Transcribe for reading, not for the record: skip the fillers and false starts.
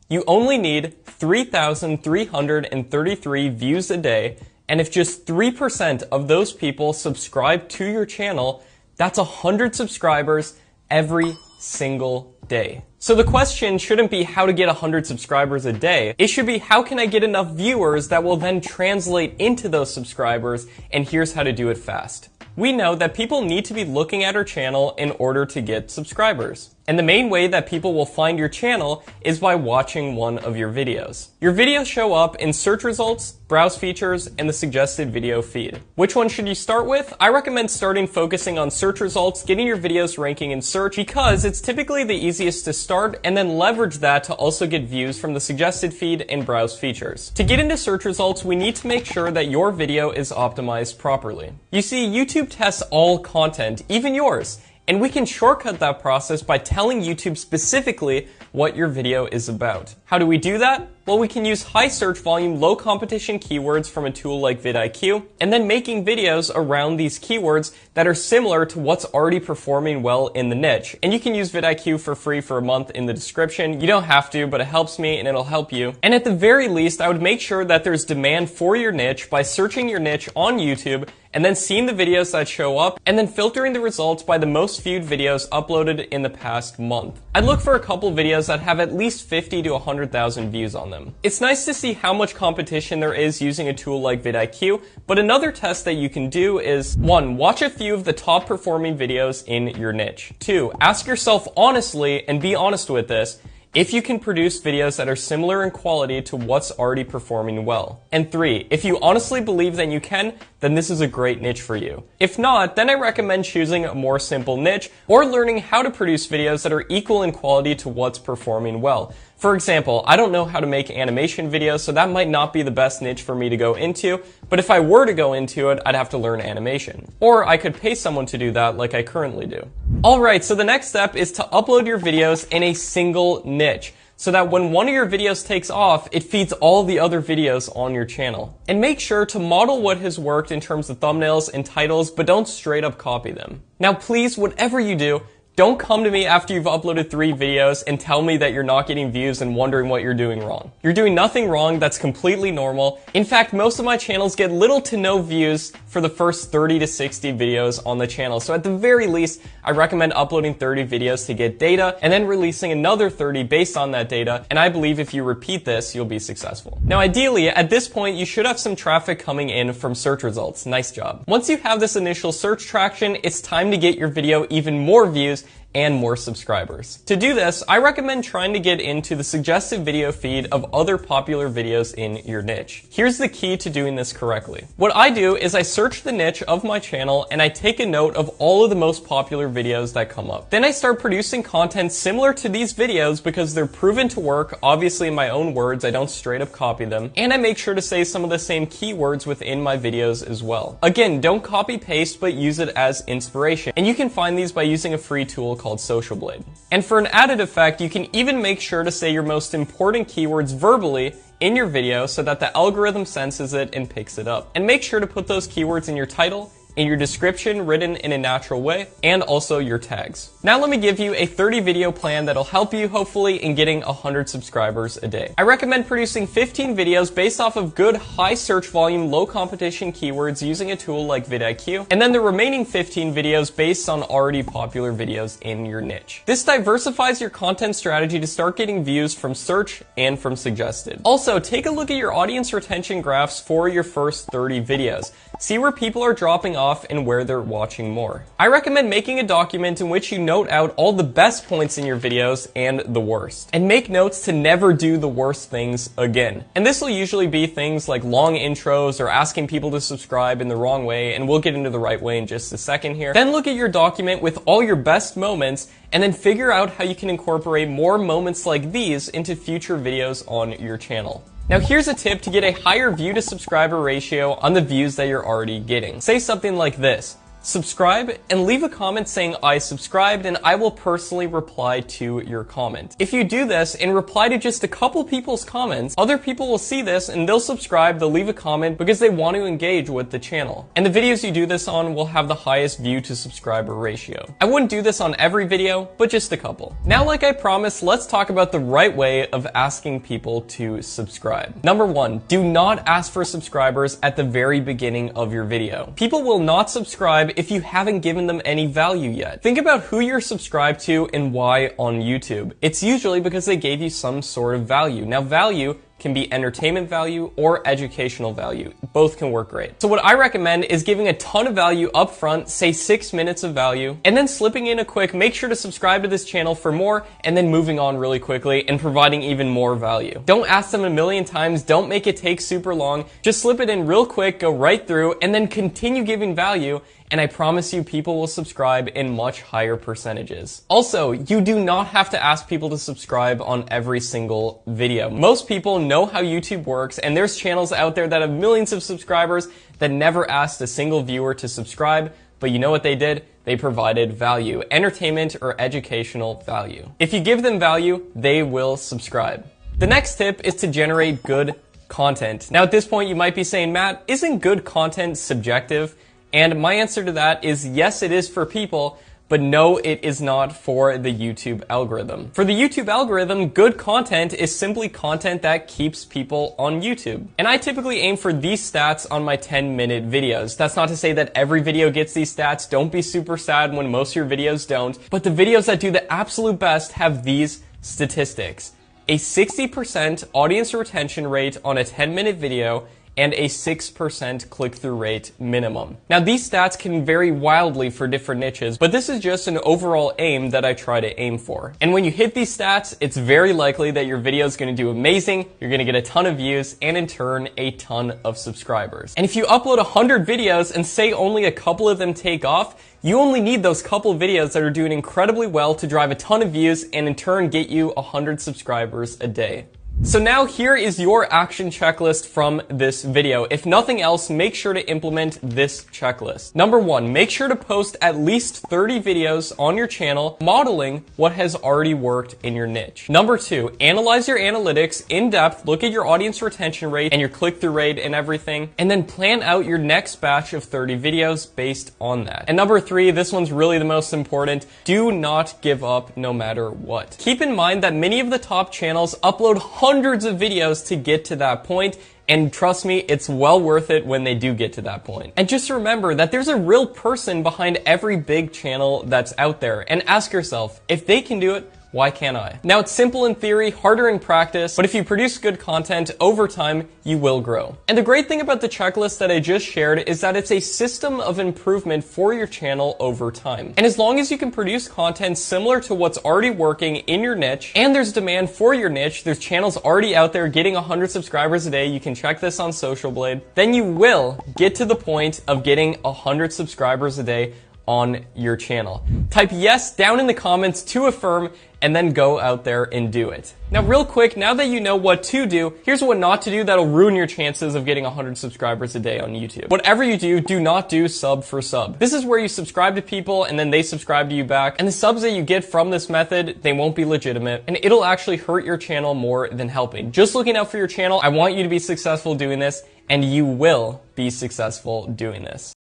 You only need 3,333 views a day, and if just 3% of those people subscribe to your channel, that's 100 subscribers every single day. So the question shouldn't be how to get 100 subscribers a day. It should be how can I get enough viewers that will then translate into those subscribers, and here's how to do it fast. We know that people need to be looking at our channel in order to get subscribers. And the main way that people will find your channel is by watching one of your videos. Your videos show up in search results, browse features, and the suggested video feed. Which one should you start with? I recommend starting focusing on search results, getting your videos ranking in search, because it's typically the easiest to start, and then leverage that to also get views from the suggested feed and browse features. To get into search results, we need to make sure that your video is optimized properly. You see, YouTube tests all content, even yours. And we can shortcut that process by telling YouTube specifically what your video is about. How do we do that? Well, we can use high search volume, low competition keywords from a tool like vidIQ, and then making videos around these keywords that are similar to what's already performing well in the niche. And you can use vidIQ for free for a month in the description. You don't have to, but it helps me and it'll help you. And at the very least, I would make sure that there's demand for your niche by searching your niche on YouTube and then seeing the videos that show up, and then filtering the results by the most viewed videos uploaded in the past month. I'd look for a couple videos that have at least 50 to 100,000 views on them. It's nice to see how much competition there is using a tool like vidIQ, but another test that you can do is 1. Watch a few of the top performing videos in your niche. 2. Ask yourself honestly, and be honest with this, if you can produce videos that are similar in quality to what's already performing well. And 3, if you honestly believe that you can, then this is a great niche for you. If not, then I recommend choosing a more simple niche or learning how to produce videos that are equal in quality to what's performing well. For example, I don't know how to make animation videos, so that might not be the best niche for me to go into, but if I were to go into it, I'd have to learn animation. Or I could pay someone to do that like I currently do. Alright, so the next step is to upload your videos in a single niche, so that when one of your videos takes off, it feeds all the other videos on your channel. And make sure to model what has worked in terms of thumbnails and titles, but don't straight up copy them. Now please, whatever you do, don't come to me after you've uploaded 3 videos and tell me that you're not getting views and wondering what you're doing wrong. You're doing nothing wrong, that's completely normal. In fact, most of my channels get little to no views for the first 30 to 60 videos on the channel. So at the very least, I recommend uploading 30 videos to get data and then releasing another 30 based on that data. And I believe if you repeat this, you'll be successful. Now ideally, at this point, you should have some traffic coming in from search results. Nice job. Once you have this initial search traction, it's time to get your video even more views and more subscribers. To do this, I recommend trying to get into the suggested video feed of other popular videos in your niche. Here's the key to doing this correctly. What I do is I search the niche of my channel and I take a note of all of the most popular videos that come up. Then I start producing content similar to these videos because they're proven to work, obviously in my own words, I don't straight up copy them, and I make sure to say some of the same keywords within my videos as well. Again, don't copy paste, but use it as inspiration. And you can find these by using a free tool called Social Blade. And for an added effect, you can even make sure to say your most important keywords verbally in your video so that the algorithm senses it and picks it up. And make sure to put those keywords in your title, in your description written in a natural way, and also your tags. Now let me give you a 30 video plan that'll help you hopefully in getting 100 subscribers a day. I recommend producing 15 videos based off of good high search volume, low competition keywords using a tool like vidIQ, and then the remaining 15 videos based on already popular videos in your niche. This diversifies your content strategy to start getting views from search and from suggested. Also, take a look at your audience retention graphs for your first 30 videos. See where people are dropping off and where they're watching more. I recommend making a document in which you note out all the best points in your videos and the worst. And make notes to never do the worst things again. And this will usually be things like long intros or asking people to subscribe in the wrong way, and we'll get into the right way in just a second here. Then look at your document with all your best moments and then figure out how you can incorporate more moments like these into future videos on your channel. Now here's a tip to get a higher view to subscriber ratio on the views that you're already getting. Say something like this: subscribe and leave a comment saying I subscribed, and I will personally reply to your comment. If you do this and reply to just a couple people's comments, other people will see this and they'll subscribe, they'll leave a comment because they want to engage with the channel. And the videos you do this on will have the highest view to subscriber ratio. I wouldn't do this on every video, but just a couple. Now, like I promised, let's talk about the right way of asking people to subscribe. Number one, do not ask for subscribers at the very beginning of your video. People will not subscribe if you haven't given them any value yet. Think about who you're subscribed to and why on YouTube. It's usually because they gave you some sort of value. Now, value can be entertainment value or educational value. Both can work great. So what I recommend is giving a ton of value up front, say 6 minutes of value, and then slipping in a quick, make sure to subscribe to this channel for more, and then moving on really quickly and providing even more value. Don't ask them a million times, don't make it take super long, just slip it in real quick, go right through, and then continue giving value, and I promise you people will subscribe in much higher percentages. Also, you do not have to ask people to subscribe on every single video. Most people know how YouTube works, and there's channels out there that have millions of subscribers that never asked a single viewer to subscribe, but you know what they did? They provided value, entertainment or educational value. If you give them value, they will subscribe. The next tip is to generate good content. Now at this point you might be saying, Matt, isn't good content subjective? And my answer to that is yes, it is for people, but no, it is not for the YouTube algorithm. For the YouTube algorithm, good content is simply content that keeps people on YouTube. And I typically aim for these stats on my 10-minute videos. That's not to say that every video gets these stats. Don't be super sad when most of your videos don't. But the videos that do the absolute best have these statistics. A 60% audience retention rate on a 10-minute video, and a 6% click-through rate minimum. Now these stats can vary wildly for different niches, but this is just an overall aim that I try to aim for. And when you hit these stats, it's very likely that your video is going to do amazing, you're going to get a ton of views, and in turn, a ton of subscribers. And if you upload 100 videos and say only a couple of them take off, you only need those couple of videos that are doing incredibly well to drive a ton of views and in turn get you 100 subscribers a day. So now here is your action checklist from this video. If nothing else, make sure to implement this checklist. Number one, make sure to post at least 30 videos on your channel modeling what has already worked in your niche. Number two, analyze your analytics in depth, look at your audience retention rate and your click-through rate and everything, and then plan out your next batch of 30 videos based on that. And number three, this one's really the most important, do not give up no matter what. Keep in mind that many of the top channels upload hundreds of videos to get to that point, and trust me, it's well worth it when they do get to that point. And just remember that there's a real person behind every big channel that's out there, and ask yourself, if they can do it, why can't I? Now it's simple in theory, harder in practice, but if you produce good content over time, you will grow. And the great thing about the checklist that I just shared is that it's a system of improvement for your channel over time. And as long as you can produce content similar to what's already working in your niche, and there's demand for your niche, there's channels already out there getting 100 subscribers a day, you can check this on Social Blade, then you will get to the point of getting 100 subscribers a day on your channel. Type yes down in the comments to affirm, and then go out there and do it. Now real quick, now that you know what to do, here's what not to do that'll ruin your chances of getting 100 subscribers a day on YouTube. Whatever you do, do not do sub for sub. This is where you subscribe to people and then they subscribe to you back, and the subs that you get from this method, they won't be legitimate, and it'll actually hurt your channel more than helping. Just looking out for your channel, I want you to be successful doing this, and you will be successful doing this.